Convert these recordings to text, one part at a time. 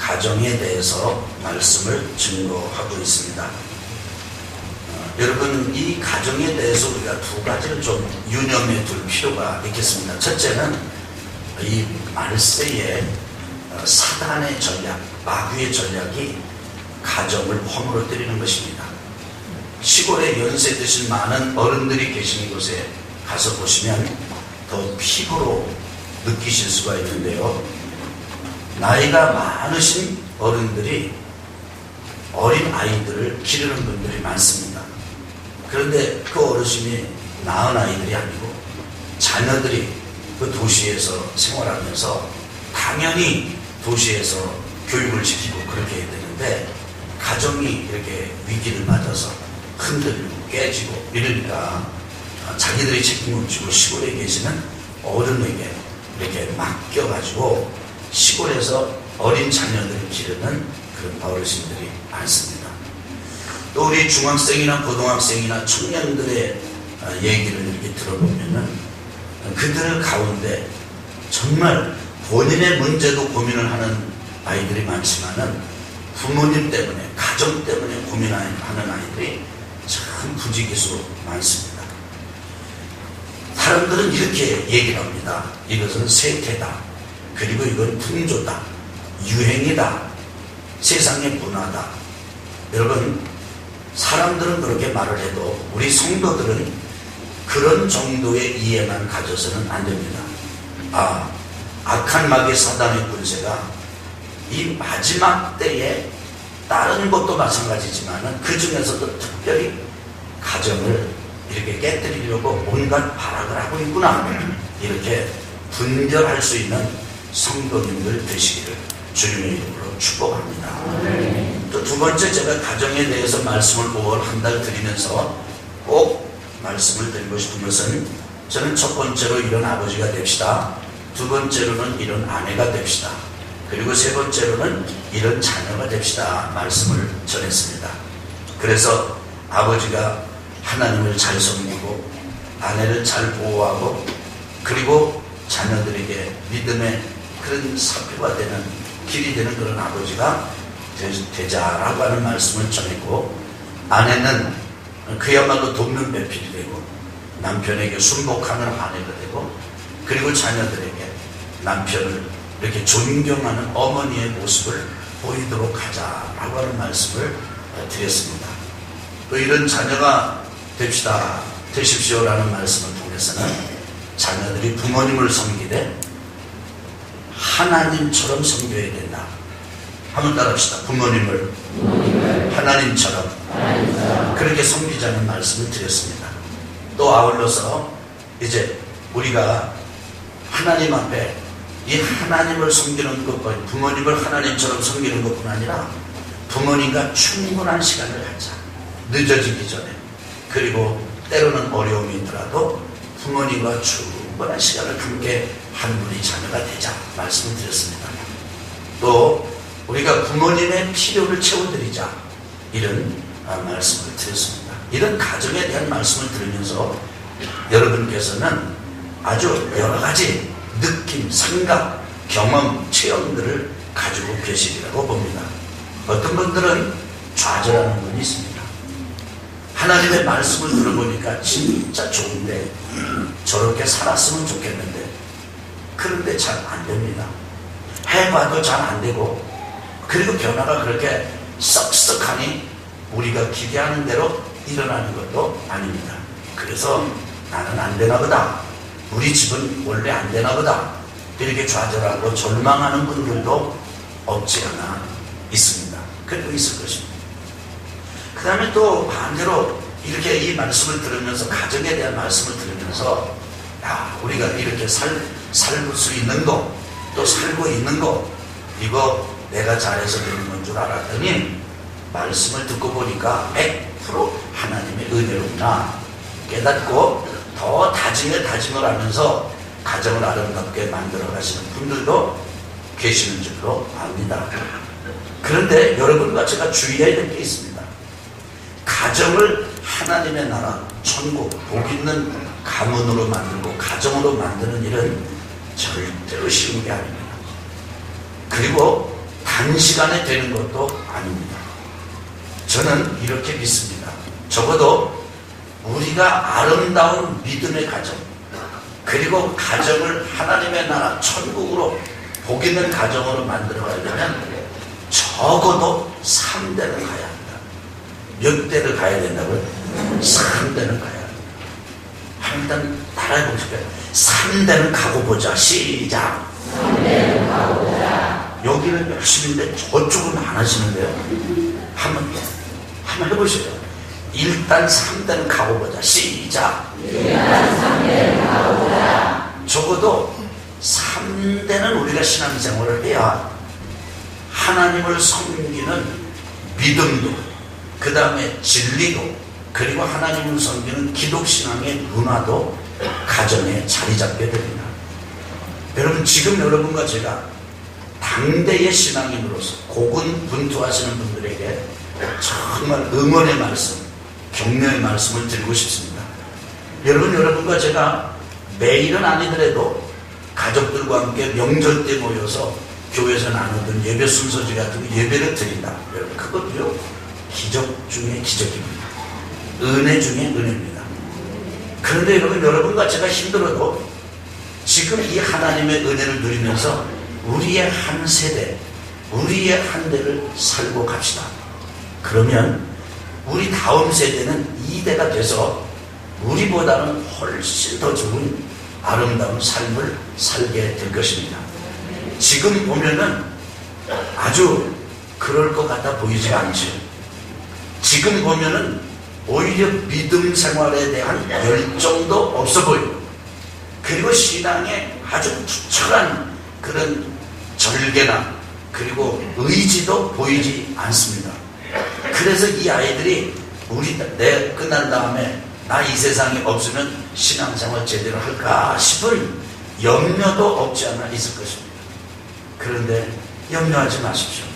가정에 대해서 말씀을 증거하고 있습니다. 여러분, 이 가정에 대해서 우리가 두 가지를 좀 유념해 둘 필요가 있겠습니다. 첫째는 이 말세에 사단의 전략, 마귀의 전략이 가정을 허물어뜨리는 것입니다. 시골에 연세 드신 많은 어른들이 계신 곳에 가서 보시면 더 피부로 느끼실 수가 있는데요. 나이가 많으신 어른들이 어린 아이들을 기르는 분들이 많습니다. 그런데 그 어르신이 낳은 아이들이 아니고 자녀들이 그 도시에서 생활하면서 당연히 도시에서 교육을 시키고 그렇게 해야 되는데 가정이 이렇게 위기를 맞아서 흔들리고 깨지고 이러니까 자기들이 책임을 지고 시골에 계시는 어른에게 이렇게 맡겨가지고 시골에서 어린 자녀들을 기르는 그런 어르신들이 많습니다. 또 우리 중학생이나 고등학생이나 청년들의 얘기를 이렇게 들어보면은 그들 가운데 정말 본인의 문제도 고민을 하는 아이들이 많지만은 부모님 때문에, 가정 때문에 고민하는 아이들이 참 부지기수 많습니다. 사람들은 이렇게 얘기를 합니다. 이것은 세태다. 그리고 이건 풍조다. 유행이다. 세상의 문화다. 여러분, 사람들은 그렇게 말을 해도 우리 성도들은 그런 정도의 이해만 가져서는 안 됩니다. 악한 마귀 사단의 군세가 이 마지막 때에 다른 것도 마찬가지지만 그 중에서도 특별히 가정을 이렇게 깨뜨리려고 온갖 발악을 하고 있구나, 이렇게 분별할 수 있는 성도님들 되시기를 주님의 이름으로 축복합니다. 또 두 번째, 제가 가정에 대해서 말씀을 5월 한 달 드리면서 꼭 말씀을 드리고 싶은 것은, 저는 첫 번째로 이런 아버지가 됩시다, 두 번째로는 이런 아내가 됩시다, 그리고 세 번째로는 이런 자녀가 됩시다 말씀을 전했습니다. 그래서 아버지가 하나님을 잘 섬기고 아내를 잘 보호하고 그리고 자녀들에게 믿음의 그런 사표가 되는, 길이 되는 그런 아버지가 되자라고 하는 말씀을 전했고, 아내는 그야말로 돕는 배필이 되고 남편에게 순복하는 아내가 되고, 그리고 자녀들에게 남편을 이렇게 존경하는 어머니의 모습을 보이도록 하자라고 하는 말씀을 드렸습니다. 또 이런 자녀가 됩시다, 되십시오라는 말씀을 통해서는 자녀들이 부모님을 섬기되 하나님처럼 섬겨야 된다. 한번 따라합시다. 부모님을 하나님처럼 그렇게 섬기자는 말씀을 드렸습니다. 또 아울러서 이제 우리가 하나님 앞에 이 하나님을 섬기는 것뿐, 부모님을 하나님처럼 섬기는 것뿐 아니라 부모님과 충분한 시간을 갖자. 늦어지기 전에. 그리고 때로는 어려움이 있더라도 부모님과 충분한 시간을 함께 한 분이 자녀가 되자 말씀을 드렸습니다. 또 우리가 부모님의 필요를 채워드리자, 이런 말씀을 드렸습니다. 이런 가정에 대한 말씀을 들으면서 여러분께서는 아주 여러 가지 느낌, 생각, 경험, 체험들을 가지고 계시리라고 봅니다. 어떤 분들은 좌절하는 분이 있습니다. 하나님의 말씀을 들어보니까 진짜 좋은데 저렇게 살았으면 좋겠는데, 그런데 잘 안 됩니다. 해봐도 잘 안 되고, 그리고 변화가 그렇게 썩썩하니 우리가 기대하는 대로 일어나는 것도 아닙니다. 그래서 나는 안 되나 보다, 우리 집은 원래 안 되나 보다, 이렇게 좌절하고 절망하는 분들도 없지 않아 있습니다. 그리고 있을 것입니다. 그 다음에 또 반대로 이렇게 이 말씀을 들으면서, 가정에 대한 말씀을 들으면서, 우리가 이렇게 살 수 있는 거, 또 살고 있는 거, 이거 내가 잘해서 되는 건 줄 알았더니 말씀을 듣고 보니까 100% 하나님의 은혜로구나 깨닫고 더 다짐을 하면서 가정을 아름답게 만들어 가시는 분들도 계시는 줄로 압니다. 그런데 여러분과 제가 주의해야 될 게 있습니다. 가정을 하나님의 나라, 천국, 복 있는 가문으로 만들고 가정으로 만드는 일은 절대로 쉬운 게 아닙니다. 그리고 단시간에 되는 것도 아닙니다. 저는 이렇게 믿습니다. 적어도 우리가 아름다운 믿음의 가정, 그리고 가정을 하나님의 나라 천국으로 복 있는 가정으로 만들어 가려면 적어도 3대를 가야 합니다. 몇 대를 가야 된다고요? 3대는 가야 합니다. 일단 따라해 보실까요? 3대는 가고 보자. 시작. 3대는 가고 보자. 여기는 열심인데 저쪽은 안 하시는데요. 한번 해보세요. 일단 3대는 가고 보자. 시작. 일단 3대는 가고 보자. 적어도 3대는 우리가 신앙생활을 해야 하나님을 섬기는 믿음도, 그 다음에 진리도, 그리고 하나님을 섬기는 기독신앙의 문화도 가정에 자리 잡게 됩니다. 여러분, 지금 여러분과 제가 당대의 신앙인으로서 고군분투하시는 분들에게 정말 응원의 말씀, 격려의 말씀을 드리고 싶습니다. 여러분과 제가 매일은 아니더라도 가족들과 함께 명절 때 모여서 교회에서 나누던 예배 순서지 같은 예배를 드린다. 여러분, 그것도요, 기적 중에 기적입니다. 은혜 중에 은혜입니다. 그런데 여러분과 제가 힘들어도 지금 이 하나님의 은혜를 누리면서 우리의 한 세대, 우리의 한 대를 살고 갑시다. 그러면 우리 다음 세대는 2대가 돼서 우리보다는 훨씬 더 좋은 아름다운 삶을 살게 될 것입니다. 지금 보면은 아주 그럴 것 같아 보이지가 않죠. 지금 보면은 오히려 믿음 생활에 대한 열정도 없어 보이고, 그리고 신앙에 아주 투철한 그런 절개나 그리고 의지도 보이지 않습니다. 그래서 이 아이들이 내 끝난 다음에 나 이 세상에 없으면 신앙생활 제대로 할까 싶은 염려도 없지 않아 있을 것입니다. 그런데 염려하지 마십시오.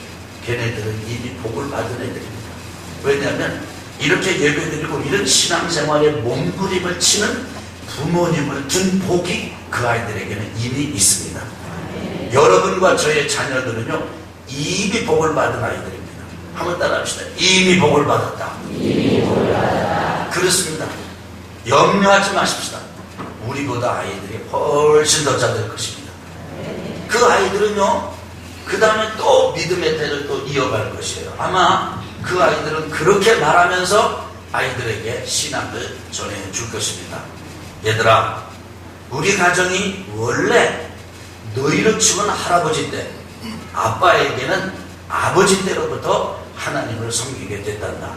걔네들은 이미 복을 받은 애들입니다. 왜냐하면 이렇게 예배드리고 이런 신앙생활에 몸부림을 치는 부모님을 준 복이 그 아이들에게는 이미 있습니다. 여러분과 저의 자녀들은요, 이미 복을 받은 아이들입니다. 한번 따라합시다. 이미 복을 받았다. 이미 복을 받았다. 그렇습니다. 염려하지 마십시다. 우리보다 아이들이 훨씬 더 잘 될 것입니다. 그 아이들은요, 그 다음에 또 믿음의 대를 또 이어갈 것이에요. 아마 그 아이들은 그렇게 말하면서 아이들에게 신앙을 전해줄 것입니다. 얘들아, 우리 가정이 원래 너희로 치면 할아버지 때, 아빠에게는 아버지 때로부터 하나님을 섬기게 됐단다.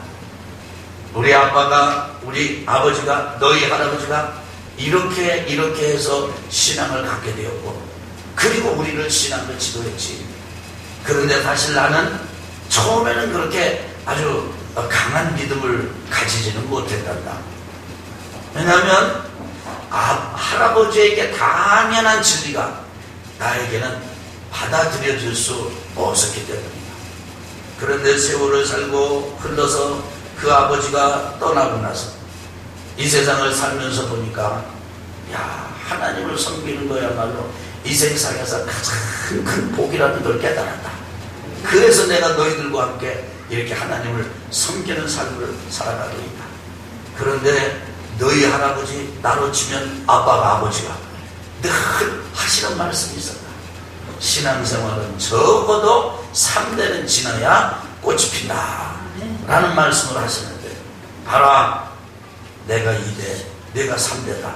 우리 아버지가, 너희 할아버지가 이렇게 해서 신앙을 갖게 되었고, 그리고 우리를 신앙을 지도했지. 그런데 사실 나는 처음에는 그렇게 아주 강한 믿음을 가지지는 못했단다. 왜냐하면 할아버지에게 당연한 진리가 나에게는 받아들여질 수 없었기 때문입니다. 그런데 세월을 살고 흘러서 그 아버지가 떠나고 나서 이 세상을 살면서 보니까, 야, 하나님을 섬기는 거야말로 이 세상에서 가장 큰 복이라는 걸 깨달았다. 그래서 내가 너희들과 함께 이렇게 하나님을 섬기는 삶을 살아가고 있다. 그런데 너희 할아버지, 나로 치면 아빠가 아버지가 늘 하시는 말씀이 있었다. 신앙생활은 적어도 3대는 지나야 꽃이 핀다 라는 말씀을 하시는데, 봐라, 내가 2대, 내가 3대다.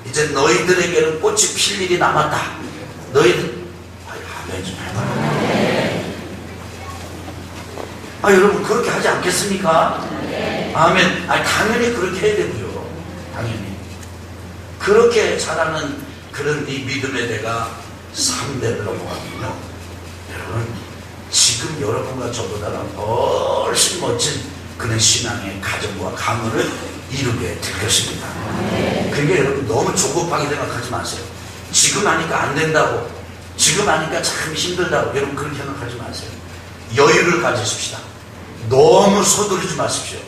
이제 너희들에게는 꽃이 필 일이 남았다. 너희들, 아멘 좀 해봐. 여러분, 그렇게 하지 않겠습니까? 아멘. 당연히 그렇게 해야 되고요. 당연히. 그렇게 자라는 그런 이 믿음의 대가 3대를 넘어가면요, 여러분, 지금 여러분과 저보다는 훨씬 멋진 그런 신앙의 가정과 가문을 이루게 될 것입니다. 그러니까 여러분, 너무 조급하게 생각하지 마세요. 지금 하니까 안 된다고, 지금 하니까 참 힘들다고, 여러분 그렇게 생각하지 마세요. 여유를 가지십시다. 너무 서두르지 마십시오.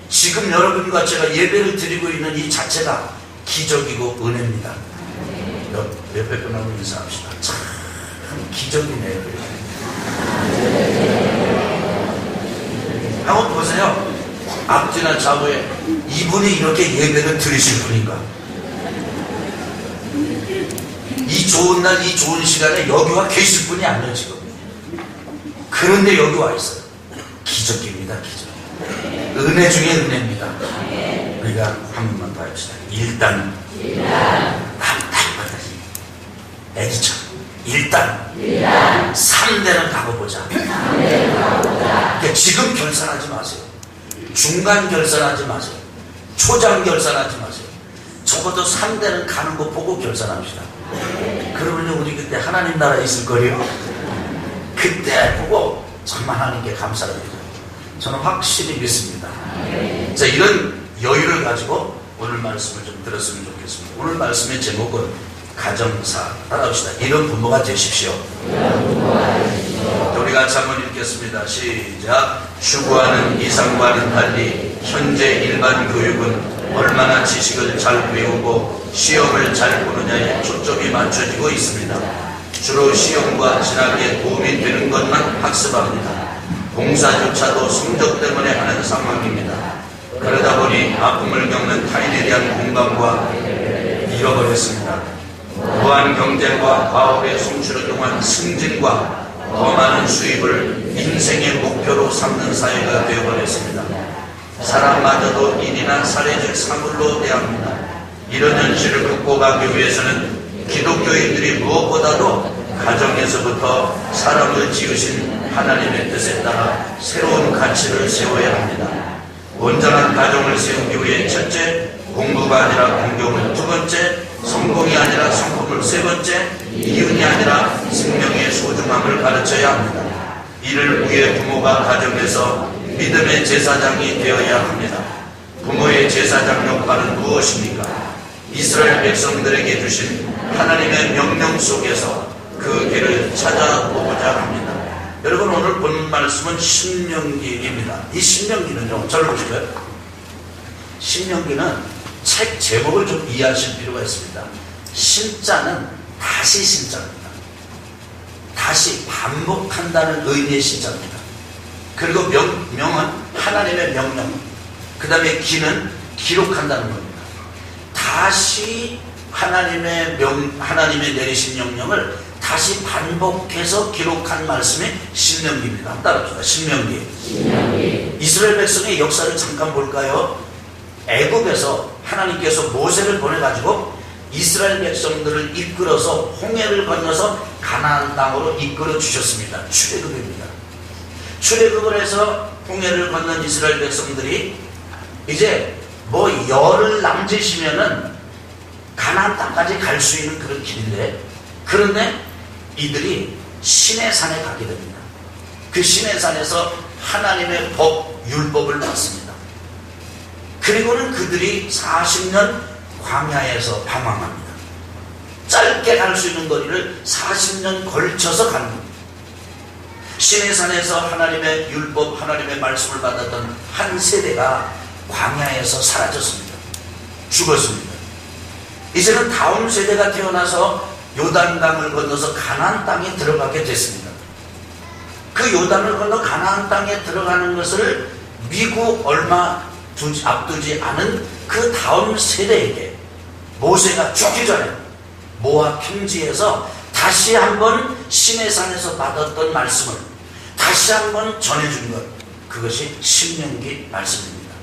지금 여러분과 제가 예배를 드리고 있는 이 자체가 기적이고 은혜입니다. 옆에 분하고 인사합시다. 참 기적이네요. 한번 보세요. 앞뒤나 좌우에 이분이 이렇게 예배를 드리실 분인가? 이 좋은 날, 이 좋은 시간에 여기 와 계실 분이 아니에요 지금. 그런데 여기 와 있어요. 기적입니다. 기적. 은혜 중에 은혜입니다. 우리가 한 번만 봐봅시다. 일단 애기처럼 일단 3대는 가보자. 그러니까 지금 결산하지 마세요. 중간 결산하지 마세요. 초장 결산하지 마세요. 적어도 3대는 가는 거 보고 결산합시다. 그러면 우리 그때 하나님 나라에 있을 거예요. 그때 보고 정말 하나님께 감사를 드려요. 저는 확실히 믿습니다. 자, 이런 여유를 가지고 오늘 말씀을 좀 들었으면 좋겠습니다. 오늘 말씀의 제목은 가정사. 따라합시다. 이런 부모가 되십시오. 우리 같이 한번 읽겠습니다. 시작. 추구하는 이상과는 달리 현재 일반 교육은 얼마나 지식을 잘 배우고 시험을 잘 보느냐에 초점이 맞춰지고 있습니다. 주로 시험과 진학에 도움이 되는 것만 학습합니다. 공사조차도 성적 때문에 하는 상황입니다. 그러다 보니 아픔을 겪는 타인에 대한 공감과 잃어버렸습니다. 무한 경쟁과 과업의 성취를 통한 승진과 더 많은 수입을 인생의 목표로 삼는 사회가 되어버렸습니다. 사람마저도 인이나 사례적 사물로 대합니다. 이런 현실을 극복하기 위해서는 기독교인들이 무엇보다도 가정에서부터 사람을 지으신 하나님의 뜻에 따라 새로운 가치를 세워야 합니다. 온전한 가정을 세우기 위해 첫째, 공부가 아니라 공경을 두 번째, 성공이 아니라 성품을 세 번째, 이윤이 아니라 생명의 소중함을 가르쳐야 합니다. 이를 위해 부모가 가정에서 믿음의 제사장이 되어야 합니다. 부모의 제사장 역할은 무엇입니까? 이스라엘 백성들에게 주신 하나님의 명령 속에서 그 길을 찾아보고자 합니다. 여러분, 오늘 본 말씀은 신명기입니다. 이 신명기는요, 저를 보실까요? 신명기는 책 제목을 좀 이해하실 필요가 있습니다. 신자는 다시 신자입니다. 다시 반복한다는 의미의 신자입니다. 그리고 명은 하나님의 명령, 그 다음에 기는 기록한다는 겁니다. 다시 하나님의 내리신 명령을 다시 반복해서 기록한 말씀이 신명기입니다. 따라합시다. 신명기. 이스라엘 백성의 역사를 잠깐 볼까요? 애굽에서 하나님께서 모세를 보내가지고 이스라엘 백성들을 이끌어서 홍해를 건너서 가나안 땅으로 이끌어 주셨습니다. 출애굽입니다. 출애굽을 해서 홍해를 건넌 이스라엘 백성들이 이제 뭐 열을 남짓이면은 가나안 땅까지 갈 수 있는 그런 길인데, 그런데 이들이 시내산에 가게 됩니다. 그 시내산에서 하나님의 법, 율법을 받습니다. 그리고는 그들이 40년 광야에서 방황합니다. 짧게 갈 수 있는 거리를 40년 걸쳐서 가는 겁니다. 시내산에서 하나님의 율법, 하나님의 말씀을 받았던 한 세대가 광야에서 사라졌습니다. 죽었습니다. 이제는 다음 세대가 태어나서 요단강을 건너서 가나안 땅에 들어가게 됐습니다. 그 요단을 건너 가나안 땅에 들어가는 것을 미국 얼마 앞두지 않은 그 다음 세대에게 모세가 죽기 전에 모압 평지에서 다시 한번 시내산에서 받았던 말씀을 다시 한번 전해준 것, 그것이 신명기 말씀입니다.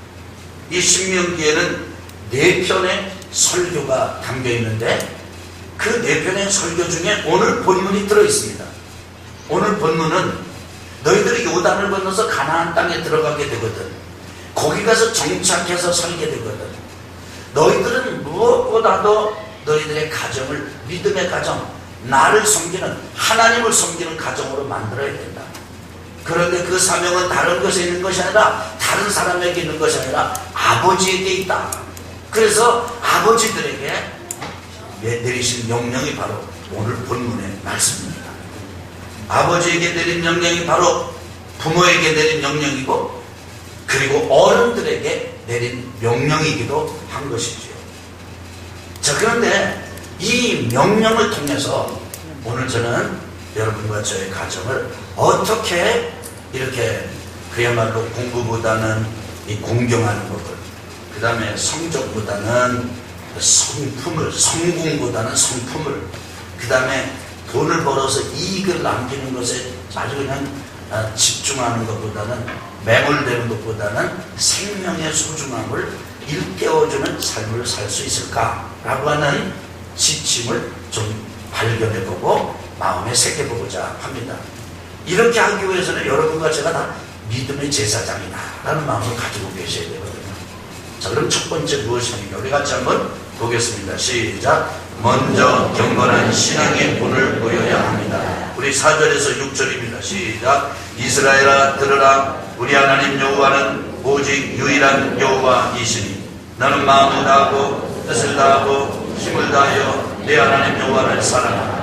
이 신명기에는 4편의 설교가 담겨 있는데 그 4편의 설교 중에 오늘 본문이 들어있습니다. 오늘 본문은 너희들이 요단을 건너서 가나안 땅에 들어가게 되거든, 거기 가서 정착해서 살게 되거든, 너희들은 무엇보다도 너희들의 가정을 믿음의 가정, 나를 섬기는, 하나님을 섬기는 가정으로 만들어야 된다. 그런데 그 사명은 다른 것에 있는 것이 아니라, 다른 사람에게 있는 것이 아니라 아버지에게 있다. 그래서 아버지들에게 내리신 명령이 바로 오늘 본문의 말씀입니다. 아버지에게 내린 명령이 바로 부모에게 내린 명령이고, 그리고 어른들에게 내린 명령이기도 한 것이지요. 자, 그런데 이 명령을 통해서 오늘 저는 여러분과 저의 가정을 어떻게 이렇게 그야말로 공부보다는 이 공경하는 것을, 그 다음에 성적보다는 성품을, 성공보다는 성품을, 그 다음에 돈을 벌어서 이익을 남기는 것에 아주 그냥 집중하는 것보다는, 매몰되는 것보다는 생명의 소중함을 일깨워주는 삶을 살 수 있을까라고 하는 지침을 좀 발견해보고 마음에 새겨보고자 합니다. 이렇게 하기 위해서는 여러분과 제가 다 믿음의 제사장이다 라는 마음을 가지고 계셔야 되거든요. 자, 그럼 첫 번째 무엇입니까? 우리 같이 한번 보겠습니다. 시작. 먼저 경건한 신앙의 본을 보여야 합니다. 우리 4절에서 6절입니다. 시작. 이스라엘아 들으라. 우리 하나님 여호와는 오직 유일한 여호와이시니 너는 마음을 다하고 뜻을 다하고 힘을 다하여 내 하나님 여호와를 사랑하라.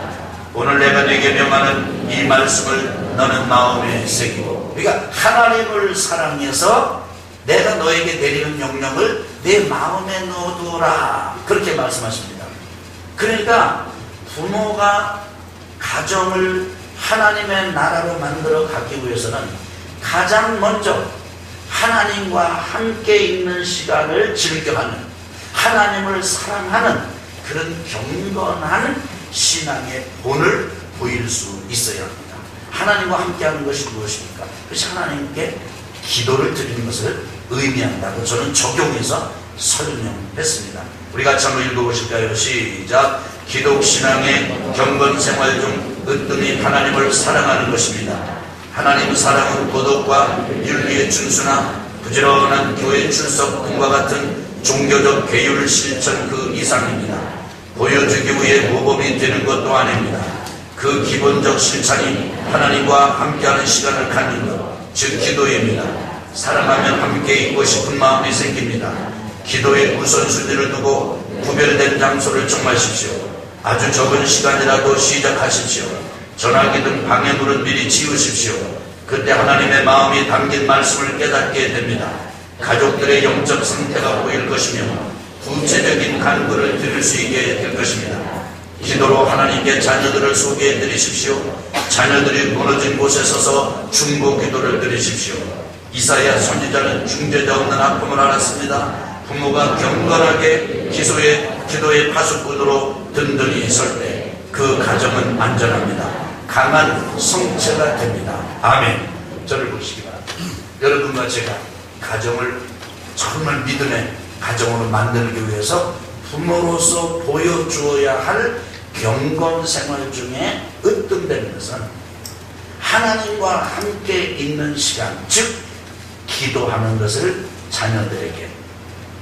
오늘 내가 네게 명하는 이 말씀을 너는 마음에 새기고, 그러니까 하나님을 사랑해서 내가 너에게 내리는 명령을 내 마음에 넣어두라, 그렇게 말씀하십니다. 그러니까 부모가 가정을 하나님의 나라로 만들어 가기 위해서는 가장 먼저 하나님과 함께 있는 시간을 즐겨하는, 하나님을 사랑하는 그런 경건한 신앙의 본을 보일 수 있어야 합니다. 하나님과 함께하는 것이 무엇입니까? 그것이 하나님께 기도를 드리는 것을 의미한다고 저는 적용해서 설명했습니다. 우리 같이 한번 읽어보실까요? 시작. 기독신앙의 경건생활 중 으뜸이 하나님을 사랑하는 것입니다. 하나님 사랑은 도덕과 윤리의 준수나 부지런한 교회 출석 등과 같은 종교적 계율 실천 그 이상입니다. 보여주기 위해 모범이 되는 것도 아닙니다. 그 기본적 실천이 하나님과 함께하는 시간을 갖는 것, 즉 기도입니다. 사랑하면 함께 있고 싶은 마음이 생깁니다. 기도의 우선순위를 두고 구별된 장소를 정하십시오. 아주 적은 시간이라도 시작하십시오. 전화기 등 방해물은 미리 지우십시오. 그때 하나님의 마음이 담긴 말씀을 깨닫게 됩니다. 가족들의 영적 상태가 보일 것이며 구체적인 간구를 드릴 수 있게 될 것입니다. 기도로 하나님께 자녀들을 소개해 드리십시오. 자녀들이 무너진 곳에 서서 중보 기도를 드리십시오. 이사야 선지자는 중재자 없는 아픔을 알았습니다. 부모가 경건하게 기도의 파수꾼으로 든든히 설 때 그 가정은 안전합니다. 강한 성체가 됩니다. 아멘. 저를 보시기 바랍니다. 여러분과 제가 가정을 정말 믿음의 가정으로 만들기 위해서 부모로서 보여주어야 할 경건 생활 중에 으뜸되는 것은 하나님과 함께 있는 시간, 즉 기도하는 것을 자녀들에게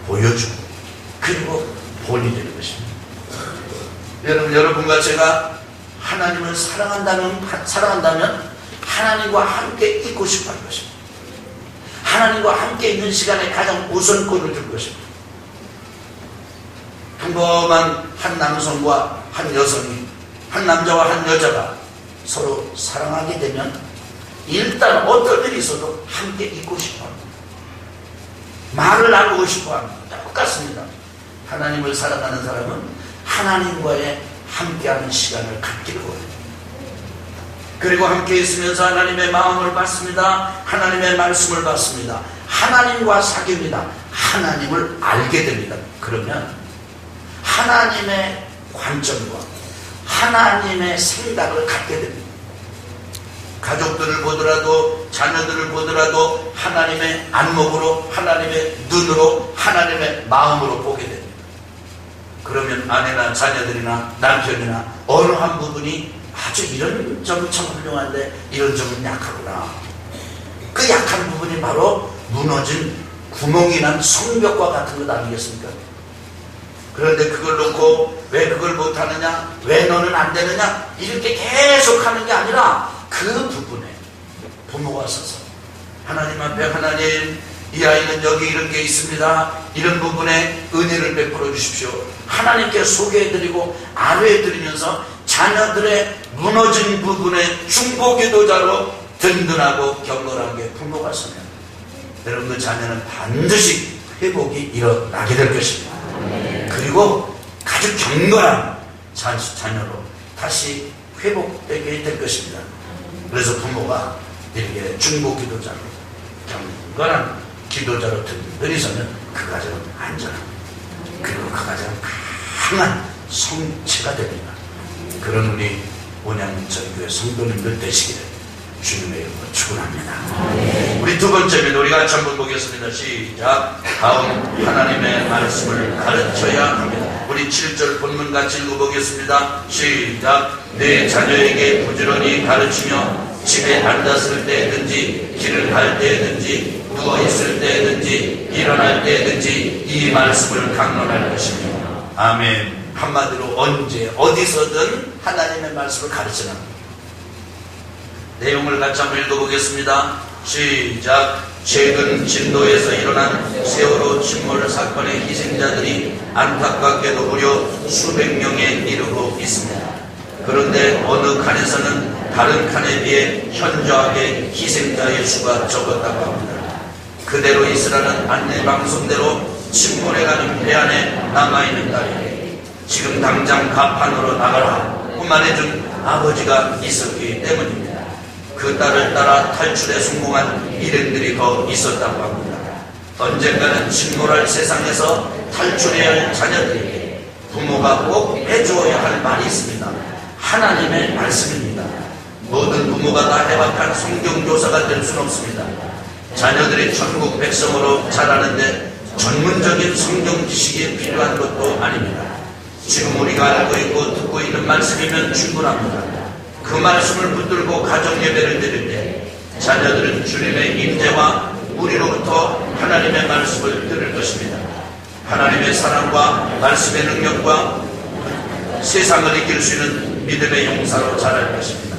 보여주고 그리고 본이 되는 것입니다. 여러분과 제가 하나님을 사랑한다면 하나님과 함께 있고 싶어 할 것입니다. 하나님과 함께 있는 시간에 가장 우선권을 줄 것입니다. 평범한 한 남성과 한 여성이, 한 남자와 한 여자가 서로 사랑하게 되면 일단 어떤 일이 있어도 함께 있고 싶어 합니다. 말을 나누고 싶어 합니다. 똑같습니다. 하나님을 사랑하는 사람은 하나님과의 함께하는 시간을 갖기를 원해요. 그리고 함께 있으면서 하나님의 마음을 받습니다. 하나님의 말씀을 받습니다. 하나님과 사귑니다. 하나님을 알게 됩니다. 그러면 하나님의 관점과 하나님의 생각을 갖게 됩니다. 가족들을 보더라도 자녀들을 보더라도 하나님의 안목으로, 하나님의 눈으로, 하나님의 마음으로 보게 됩니다. 그러면 아내나 자녀들이나 남편이나 어느 한 부분이 아주 이런 점은 참 훌륭한데 이런 점은 약하구나, 그 약한 부분이 바로 무너진 구멍이 난 성벽과 같은 것 아니겠습니까? 그런데 그걸 놓고 왜 그걸 못하느냐, 왜 너는 안 되느냐 이렇게 계속 하는 게 아니라 그 부분에 부모가 서서 하나님 앞에, 하나님 이 아이는 여기 이런 게 있습니다. 이런 부분에 은혜를 베풀어 주십시오. 하나님께 소개해드리고 안외해드리면서 자녀들의 무너진 부분에 중보기도자로 든든하고 경건하게 부모가 서면 여러분 그 자녀는 반드시 회복이 일어나게 될 것입니다. 그리고 아주 경건한 자녀로 다시 회복되게 될 것입니다. 그래서 부모가 이렇게 중보 기도자로 경건한 기도자로 든든히 서면 그 가정은 안전합니다. 그리고 그 가정은 강한 성체가 됩니다. 그런 우리 온양전교회 성도님들 되시기를 주님의 이름으로 축원합니다. 우리 두 번째는 우리가 같이 한번 보겠습니다. 시작. 다음 하나님의 말씀을 가르쳐야 합니다. 우리 7절 본문 같이 읽어보겠습니다. 시작. 내 자녀에게 부지런히 가르치며 집에 앉았을 때든지 길을 갈 때든지 누워있을 때든지 일어날 때든지 이 말씀을 강론할 것입니다. 아멘. 한마디로 언제 어디서든 하나님의 말씀을 가르치는 내용을 같이 한번 읽어보겠습니다. 시작. 최근 진도에서 일어난 세월호 침몰 사건의 희생자들이 안타깝게도 무려 수백 명에 이르고 있습니다. 그런데 어느 칸에서는 다른 칸에 비해 현저하게 희생자의 수가 적었다고 합니다. 그대로 있으라는 안내방송대로 침몰해가는 배 안에 남아있는 딸에게 지금 당장 갑판으로 나가라 말해준 아버지가 있었기 때문입니다. 그 딸을 따라 탈출에 성공한 일행들이 더 있었다고 합니다. 언젠가는 침몰할 세상에서 탈출해야 할 자녀들에게 부모가 꼭 해주어야 할 말이 있습니다. 하나님의 말씀입니다. 모든 부모가 다 해박한 성경교사가 될 수는 없습니다. 자녀들이 천국 백성으로 자라는데 전문적인 성경 지식이 필요한 것도 아닙니다. 지금 우리가 알고 있고 듣고 있는 말씀이면 충분합니다. 그 말씀을 붙들고 가정 예배를 드릴 때 자녀들은 주님의 임재와 우리로부터 하나님의 말씀을 들을 것입니다. 하나님의 사랑과 말씀의 능력과 세상을 이길 수 있는 믿음의 용사로 자랄 것입니다.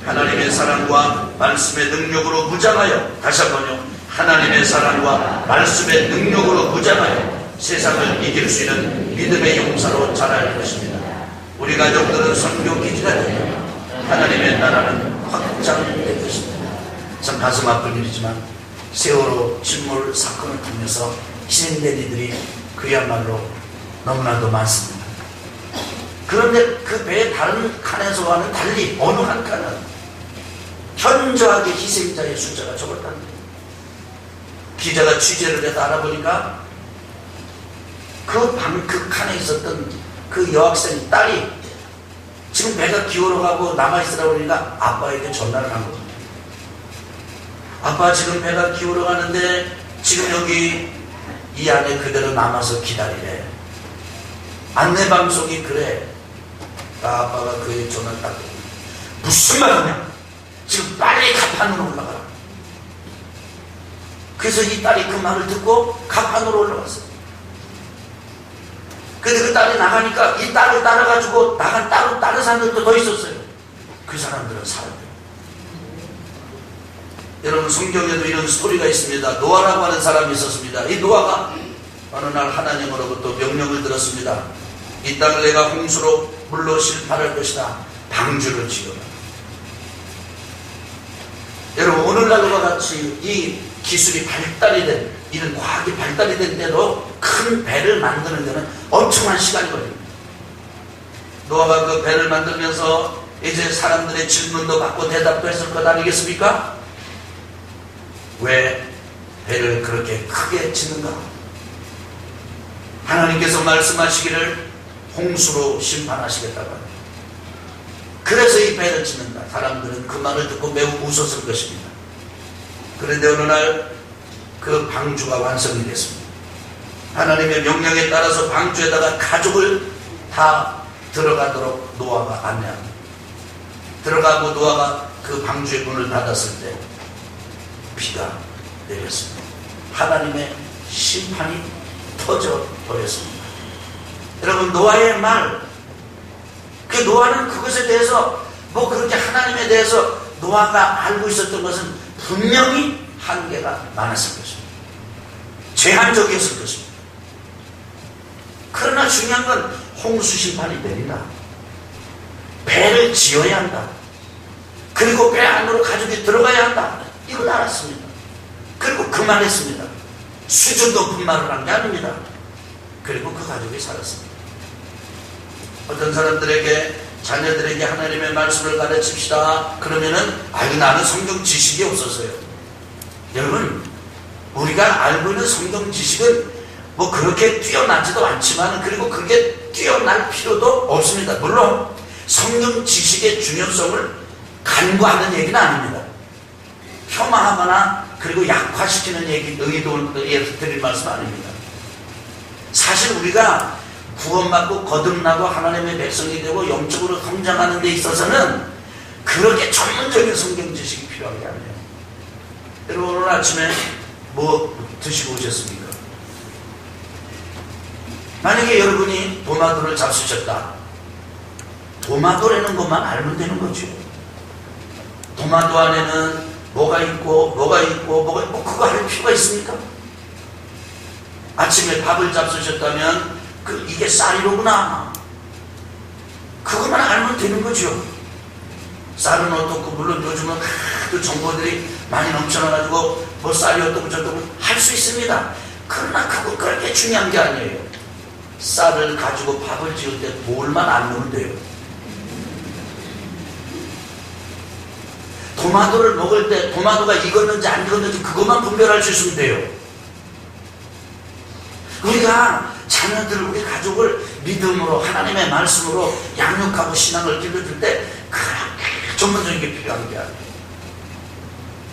하나님의 사랑과 말씀의 능력으로 무장하여, 다시 한번요, 하나님의 사랑과 말씀의 능력으로 무장하여 세상을 이길 수 있는 믿음의 용사로 자랄 것입니다. 우리 가족들은 선교 기지가 되며 하나님의 나라는 확장될 것입니다. 참 가슴 아픈 일이지만 세월호 침몰 사건을 통해서 희생된 이들이 그야말로 너무나도 많습니다. 그런데 그 배의 다른 칸에서와는 달리 어느 한 칸은 현저하게 희생자의 숫자가 적었다는 거예요. 기자가 취재를 해서 알아보니까 그 칸에 있었던 그 여학생 딸이 지금 배가 기울어가고 남아있으라고 그러니까 아빠에게 전화를 한 겁니다. 아빠 지금 배가 기울어가는데 지금 여기 이 안에 그대로 남아서 기다리래. 안내방송이 그래. 아빠가 그의 전화를 딱 무슨 말이냐, 지금 빨리 갑판으로 올라가라. 그래서 이 딸이 그 말을 듣고 갑판으로 올라갔어요. 근데 그 딸이 나가니까 이 딸을 따라가지고 나간 다른 사람들도 더 있었어요. 그 사람들은 살았대요. 여러분, 성경에도 이런 스토리가 있습니다. 노아라고 하는 사람이 있었습니다. 이 노아가 어느 날 하나님으로부터 명령을 들었습니다. 이 땅을 내가 홍수로 물로 실파할 것이다. 방주를 지어라. 여러분, 오늘날과 같이 이 기술이 발달이 된, 이런 과학이 발달이 된 때도 큰 배를 만드는 데는 엄청난 시간이 걸립니다. 노아가 그 배를 만들면서 이제 사람들의 질문도 받고 대답도 했을 것 아니겠습니까? 왜 배를 그렇게 크게 짓는가? 하나님께서 말씀하시기를 홍수로 심판하시겠다고 합니다. 그래서 이 배를 짓는다. 사람들은 그 말을 듣고 매우 웃었을 것입니다. 그런데 어느 날 그 방주가 완성이 됐습니다. 하나님의 명령에 따라서 방주에다가 가족을 다 들어가도록 노아가 안내합니다. 들어가고 노아가 그 방주의 문을 닫았을 때 비가 내렸습니다. 하나님의 심판이 터져 버렸습니다. 여러분, 노아의 말, 그 노아는 그것에 대해서 뭐 그렇게 하나님에 대해서 노아가 알고 있었던 것은 분명히 한계가 많았을 것입니다. 제한적이었을 것입니다. 그러나 중요한 건 홍수 심판이 내린다. 배를 지어야 한다. 그리고 배 안으로 가족이 들어가야 한다. 이걸 알았습니다. 그리고 그만했습니다. 수준 높은 말을 한 게 아닙니다. 그리고 그 가족이 살았습니다. 어떤 사람들에게 자녀들에게 하나님의 말씀을 가르칩시다. 그러면은 나는 성경 지식이 없어서요. 여러분, 우리가 알고 있는 성경 지식은 뭐 그렇게 뛰어나지도 않지만, 그리고 그게 뛰어날 필요도 없습니다. 물론 성경 지식의 중요성을 간과하는 얘기는 아닙니다. 폄하하거나 그리고 약화시키는 의도에서 드릴 말씀 아닙니다. 사실 우리가 구원받고 거듭나고 하나님의 백성이 되고 영적으로 성장하는 데 있어서는 그렇게 전문적인 성경 지식이 필요한 게 아니에요. 여러분, 오늘 아침에 뭐 드시고 오셨습니까? 만약에 여러분이 도마도를 잡수셨다. 도마도라는 것만 알면 되는 거죠. 도마도 안에는 뭐가 있고 그거 할 필요가 있습니까? 아침에 밥을 잡수셨다면 이게 쌀이로구나. 그것만 알면 되는 거죠. 쌀은 어떻고, 물론 요즘은 그 정보들이 많이 넘쳐나가지고 뭐 쌀이 어떻고 저떻고 할 수 있습니다. 그러나 그거 그렇게 중요한 게 아니에요. 쌀을 가지고 밥을 지을 때 볼만 안 넣으면 돼요. 도마도를 먹을 때 도마도가 익었는지 안 익었는지 그것만 분별할 수 있으면 돼요. 우리가 자녀들, 우리 가족을 믿음으로, 하나님의 말씀으로 양육하고 신앙을 길러줄 때 그렇게 전문적인 게 필요한 게 아니에요.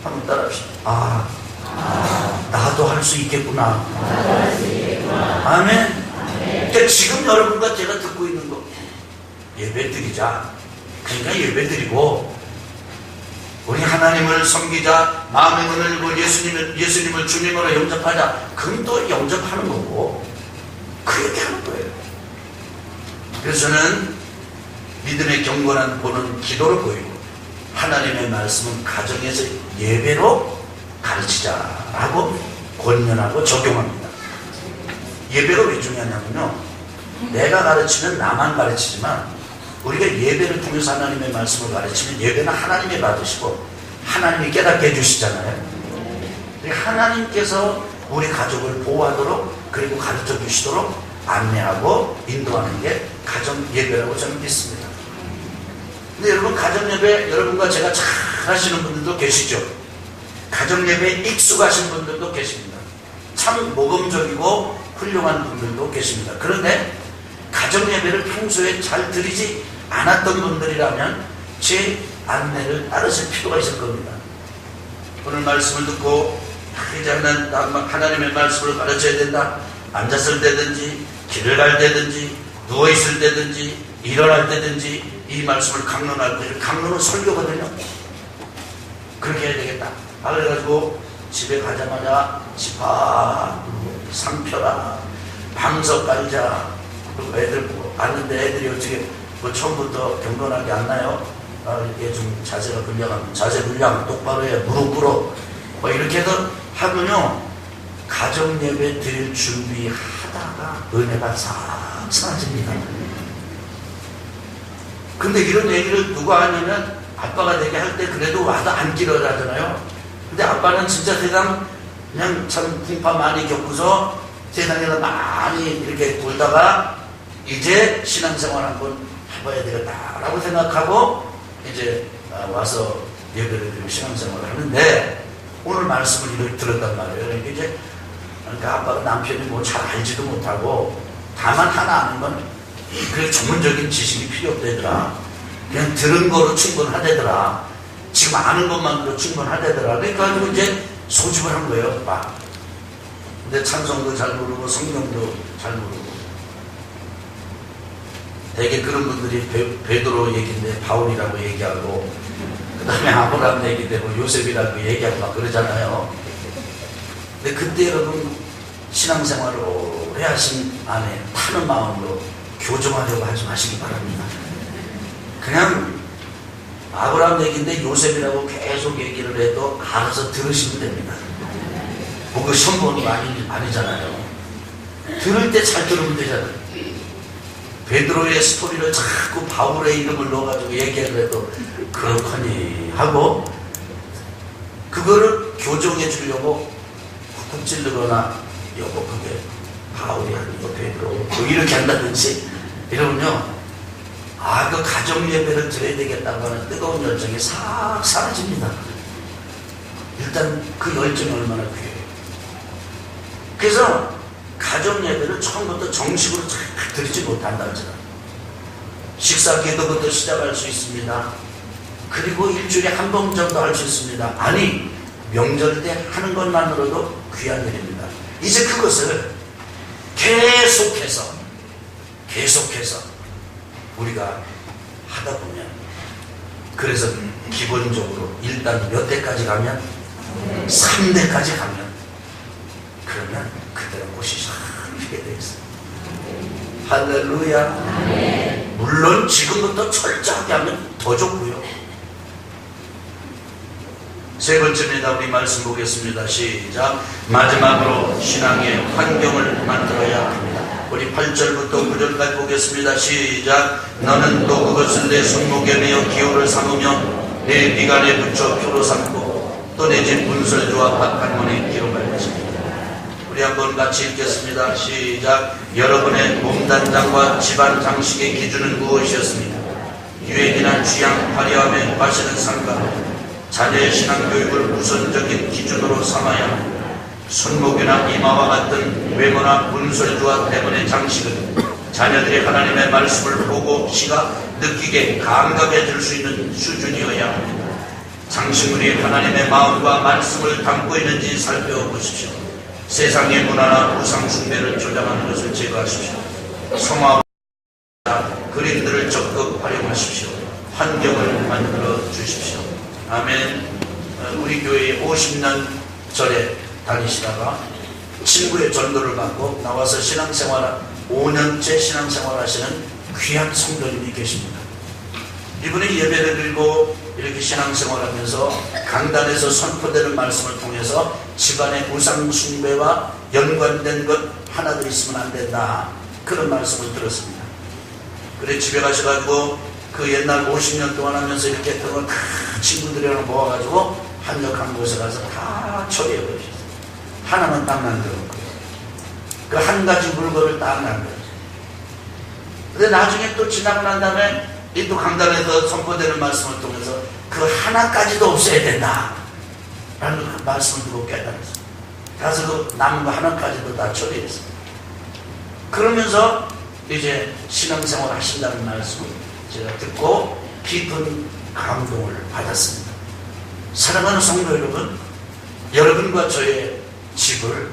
한번 따라합시다. 나도 할 수 있겠구나. 아멘. 그러니까 지금 여러분과 제가 듣고 있는 거, 예배 드리자. 그러니까 예배 드리고, 우리 하나님을 섬기자, 마음의 문을 열고 예수님을 주님으로 영접하자. 그건 또 영접하는 거고, 그렇게 하는 거예요. 그래서 저는 믿음의 경건한 본은 기도로 보이고, 하나님의 말씀은 가정에서 예배로 가르치자라고 권면하고 적용합니다. 예배가 왜 중요하냐면요, 내가 가르치면 나만 가르치지만, 우리가 예배를 통해서 하나님의 말씀을 가르치면 예배는 하나님이 받으시고 하나님이 깨닫게 해주시잖아요. 하나님께서 우리 가족을 보호하도록, 그리고 가르쳐 주시도록 안내하고 인도하는 게 가정 예배라고 저는 믿습니다. 근데 여러분, 가정 예배 여러분과 제가 잘 하시는 분들도 계시죠. 가정 예배에 익숙하신 분들도 계십니다. 참 모범적이고 훌륭한 분들도 계십니다. 그런데 가정 예배를 평소에 잘 드리지 않았던 분들이라면 제 안내를 따르실 필요가 있을 겁니다. 오늘 말씀을 듣고 이제 하나님의 말씀을 가르쳐야 된다. 앉았을 때든지, 길을 갈 때든지, 누워있을 때든지, 일어날 때든지 이 말씀을 강론할 때, 강론은 설교거든요. 그렇게 해야 되겠다. 그래가지고 집에 가자마자 집합, 상표라, 방석 깔자. 그리고 애들 왔는데 애들이 어떻게 뭐 처음부터 경건하게 안 나요? 이렇게 좀 자세가 불량하면 자세 불량 똑바로 해, 무릎 꿇어, 뭐 이렇게 해서 하면요, 가정 예배 드릴 준비하다가 은혜가 싹 사라집니다. 근데 이런 얘기를 누가 하냐면 아빠가 되게 할 때 그래도 와도 안 길어라잖아요. 근데 아빠는 진짜 세상 그냥 참 풍파 많이 겪고서 세상에서 많이 이렇게 돌다가 이제 신앙생활 한번 해봐야 되겠다라고 생각하고 이제 와서 예배를 드리고 신앙생활을 하는데, 오늘 말씀을 이렇게 들었단 말이에요. 그러니까 아빠가 남편이 뭐 잘 알지도 못하고, 다만 하나 아는 건 그게 전문적인 지식이 필요 없대더라. 그냥 들은 거로 충분하대더라. 지금 아는 것만으로 충분하대더라. 그러니까 이제 소집을 한 거예요. 막. 근데 찬송도 잘 모르고 성경도 잘 모르고, 되게 그런 분들이 베드로 얘기인데 바울이라고 얘기하고, 그 다음에 아브라함 얘기되고 요셉이라고 얘기하고 막 그러잖아요. 근데 그때 여러분, 신앙생활을 오래 하신 안에 타는 마음으로 교정하려고 하지 마시기 바랍니다. 그냥 아브라함 얘기인데 요셉이라고 계속 얘기를 해도 알아서 들으시면 됩니다. 뭐 그 시험 보는 거 아니잖아요. 들을 때 잘 들으면 되잖아요. 베드로의 스토리를 자꾸 바울의 이름을 넣어가지고 얘기를 해도 그렇거니 하고, 그거를 교정해 주려고 쿡쿡 찌르거나 여보 그게 바울이 아니고 베드로 뭐 이렇게 한다든지 이러면요, 그 가정 예배를 드려야 되겠다고 하는 뜨거운 열정이 싹 사라집니다. 일단 그 열정이 얼마나 귀해요. 그래서 가정 예배를 처음부터 정식으로 잘 드리지 못한다 할지라도 식사 기도부터 시작할 수 있습니다. 그리고 일주일에 한 번 정도 할 수 있습니다. 아니, 명절 때 하는 것만으로도 귀한 일입니다. 이제 그것을 계속해서 우리가 하다 보면, 그래서 기본적으로 일단 몇 대까지 가면 3대까지 가면, 그러면 그때는 꽃이 싹 피게 되어 있어요. 할렐루야. 물론 지금부터 철저하게 하면 더 좋고요. 세 번째입니다. 우리 말씀 보겠습니다. 시작. 마지막으로 신앙의 환경을 만들어야 합니다. 우리 8절부터 9절까지 보겠습니다. 시작. 너는 또 그것을 내 손목에 매어 기호를 삼으며 내 비간에 붙여 표로 삼고 또 내 집 문설주와 밭한문에 기록할 것입니다. 우리 한번 같이 읽겠습니다. 시작. 여러분의 몸단장과 집안 장식의 기준은 무엇이었습니까? 유행이나 취향, 화려함에 과시는 상관, 자녀의 신앙교육을 우선적인 기준으로 삼아야 합니다. 손목이나 이마와 같은 외모나 문설주와 대문의 장식은 자녀들이 하나님의 말씀을 보고 느끼게 감각해 줄 수 있는 수준이어야 합니다. 장식물이 하나님의 마음과 말씀을 담고 있는지 살펴보십시오. 세상의 문화나 우상 숭배를 조장하는 것을 제거하십시오. 성화와 그림들을 적극 활용하십시오. 환경을 만들어 주십시오. 아멘. 우리 교회에 50년 전에 다니시다가 친구의 전도를 받고 나와서 5년째 신앙생활 하시는 귀한 성도님이 계십니다. 이분이 예배를 드리고 이렇게 신앙생활 하면서 강단에서 선포되는 말씀을 통해서 집안의 우상 숭배와 연관된 것 하나도 있으면 안 된다, 그런 말씀을 들었습니다. 그래 집에 가셔가지고 그 옛날 50년 동안 하면서 이렇게 했던 친구들이랑 모아가지고 한적한 곳에 가서 다 처리해버리셨어요. 하나만 딱 남겨놓고요. 그 한 가지 물건을 딱 남겨놓으셨어요. 근데 나중에 또 지나고 난 다음에 이 또 강단에서 선포되는 말씀을 통해서 그 하나까지도 없애야 된다 라는 그 말씀을 듣고 깨달았어요. 그래서 그 남은 거 하나까지도 다 처리했어요. 그러면서 이제 신앙생활 하신다는 말씀을 제가 듣고 깊은 감동을 받았습니다. 사랑하는 성도 여러분, 여러분과 저의 집을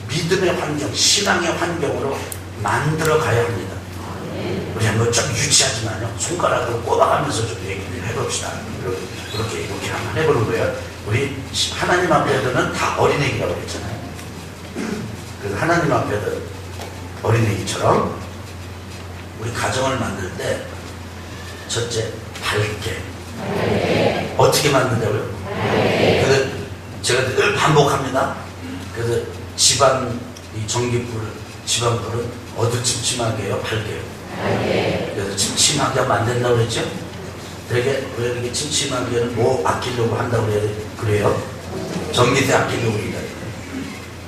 믿음의 환경, 신앙의 환경으로 만들어 가야 합니다. 우리 한번 좀 유치하지만요, 손가락으로 꼽아가면서 좀 얘기를 해봅시다. 이렇게 한번 해보는 거예요. 우리 하나님 앞에서는 다 어린애기라고 했잖아요. 그래서 하나님 앞에서 어린애기처럼 우리 가정을 만들 때 첫째, 밝게. 어떻게 만든다고요? 그래서 제가 늘 반복합니다. 그래서 집안불은 어두침침하게 해요, 밝게 해요. 그래서 침침하게 하면 안 된다고 그랬죠? 되게 왜 이렇게 침침하게 하면 뭐 아끼려고 한다고 그래요? 전기세 아끼려고 그런다.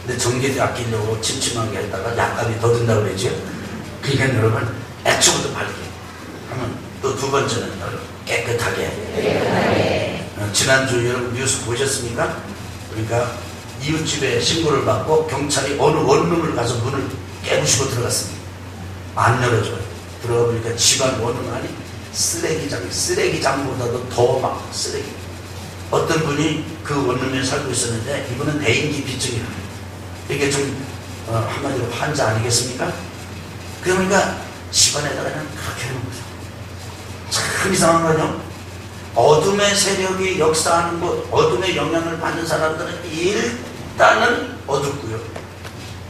근데 전기세 아끼려고 침침하게 했다가 약값이 더 든다고 그랬죠? 그러니까 여러분, 애초부터 밝게 하면 또 두 번째는 깨끗하게. 지난주 여러분 뉴스 보셨습니까? 그러니까 이웃집에 신고를 받고 경찰이 어느 원룸을 가서 문을 깨부시고 들어갔습니다. 안 열어줘요. 들어가 보니까 집안 원룸 안이 쓰레기장보다도 더 막 쓰레기. 어떤 분이 그 원룸에 살고 있었는데 이분은 대인기 비증이랍니다. 이게 좀 한마디로 환자 아니겠습니까? 그러니까 집안에다가 그냥 그렇게 해놓은 거죠. 참 이상한 거죠. 어둠의 세력이 역사하는 곳, 어둠의 영향을 받는 사람들은 일단은 어둡고요,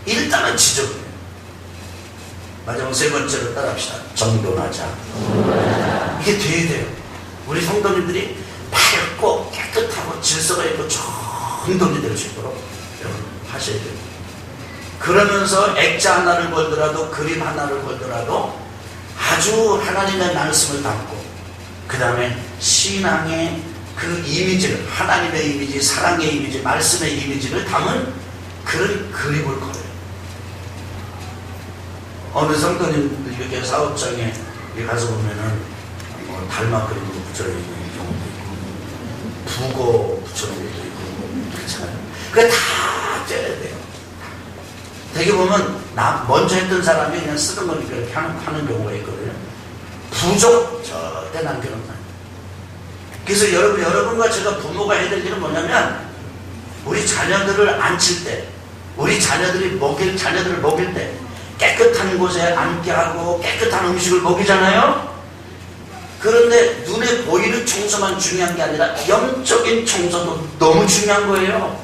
일단은 지저분해요. 마지막 세 번째로 따라합시다. 정돈하자. 이게 돼야 돼요. 우리 성도님들이 밝고 깨끗하고 질서가 있고 정돈이 될 수 있도록 여러분 하셔야 돼요. 그러면서 액자 하나를 걸더라도 그림 하나를 걸더라도 아주 하나님의 말씀을 담고 그 다음에 신앙의 그 이미지를, 하나님의 이미지, 사랑의 이미지, 말씀의 이미지를 담은 그런 그림을 걸어요. 어느 성도님들 이렇게 사업장에 여기 가서 보면은 뭐 달마 그림으로 붙여있는 경우도 있고 북어 붙여놓은 것도 있고 그렇잖아요. 그게 다 떼야 돼요. 되게 보면 먼저 했던 사람이 그냥 쓰는 거니까 이렇게 하는 경우가 있거든요. 부족 절대 남겨놓는 거예요. 그래서 여러분과 제가 부모가 해야 될 일은 뭐냐면 우리 자녀들을 앉힐 때, 우리 자녀들을 먹일 때 깨끗한 곳에 앉게 하고 깨끗한 음식을 먹이잖아요. 그런데 눈에 보이는 청소만 중요한 게 아니라 영적인 청소도 너무 중요한 거예요.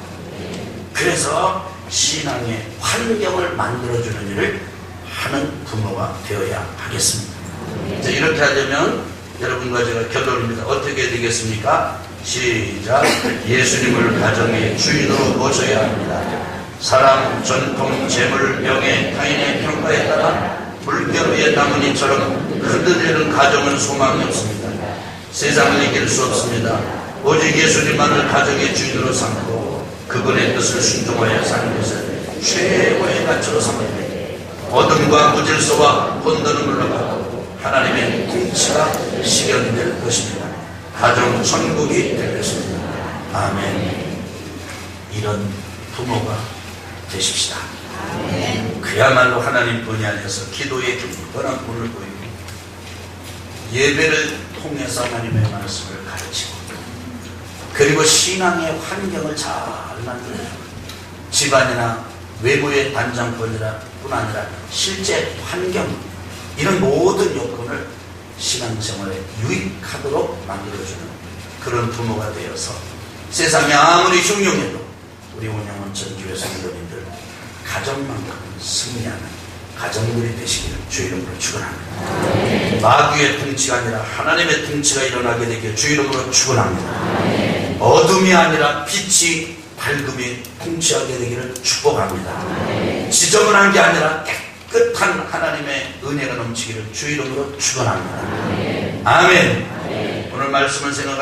그래서 신앙의 환경을 만들어주는 일을 하는 부모가 되어야 하겠습니다. 자, 이렇게 하려면 여러분과 제가 결론입니다. 어떻게 되겠습니까? 시작. 예수님을 가정의 주인으로 모셔야 합니다. 사람, 전통, 재물, 명예, 타인의 평가에 따라 물결 위에 나뭇잎처럼 흔들리는 가정은 소망이 없습니다. 세상을 이길 수 없습니다. 오직 예수님만을 가정의 주인으로 삼고 그분의 뜻을 순종하여 사는 것을 최고의 가치로 삼습니다. 어둠과 무질서와 혼돈을 물러가고 하나님의 통치가 실현될 것입니다. 가정 천국이 될 것입니다. 아멘. 이런 부모가 되십시다. 그야말로 하나님 분이 안에서 기도의 경건한 문을 보이고 예배를 통해서 하나님의 말씀을 가르치고 그리고 신앙의 환경을 잘 만들어요. 집안이나 외부의 단장권이라 뿐 아니라 실제 환경, 이런 모든 요건을 신앙생활에 유익하도록 만들어주는 그런 부모가 되어서 세상이 아무리 흉흉해도 우리 운영원 전교회 성도님들 가정만큼은 승리하는 가정들이 되시기를 주 이름으로 축원합니다. 마귀의 통치가 아니라 하나님의 통치가 일어나게 되기를 주 이름으로 축원합니다. 어둠이 아니라 빛이 밝음이 통치하게 되기를 축복합니다. 지저분한 게 아니라 깨끗한 하나님의 은혜가 넘치기를 주 이름으로 축원합니다. 아멘. 오늘 말씀을 생각하면